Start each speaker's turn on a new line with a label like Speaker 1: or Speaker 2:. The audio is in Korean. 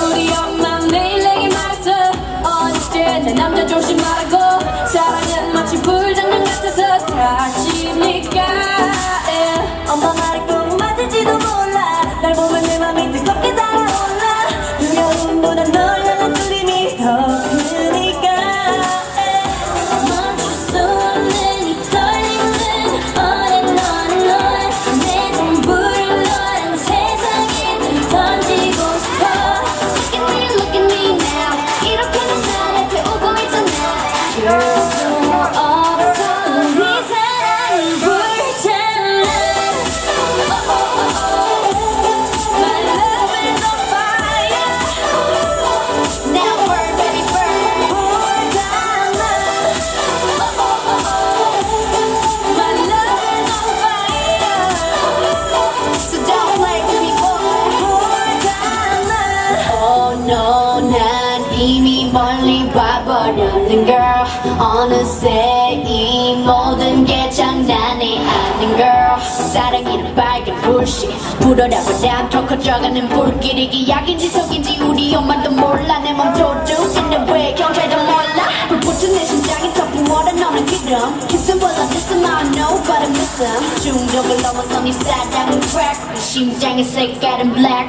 Speaker 1: 우리 엄마 매일 내게 말했어. 어렸을 때 내 남자 조심하라고. 사랑은 마치 불장난 같아서 다치니까. 엄마 말이 꼭 맞을지도 몰라. 날 보면 내 맘이 뜨겁게 달아올라. 두려움보다 널 향한 그림이 더 크니까. 멈출 수 없는 이 떨림은 on and on. 내 전부를 너란 세상에 늘 던지고 싶어. Look at me now. 이렇게는 나한테 오고 있잖아. 그럴 수 없어. 우리 사랑은 불타나. My love is on fire. Now burn, baby, burn. 불타나. My love is on fire. So don't play with me, boy. 불타나. Oh no, 난 이미 멀리 와버렸는 girl. 어느새 이 모든 게 장난이 아닌 girl. 사랑이란 빨간 불씨 불어라 바람 더 커져가는 불길이 기약인지 속인지 우리 엄마도 몰라. 내 맘 도둑인데 왜 경찰도 몰라. 불붙은 내 심장이 더 부어라. 너는 기름 Kiss은 몰라 listen I know but I miss him. 중독을 넘어서 네 사랑은 crack. 내 심장의 색깔은 black.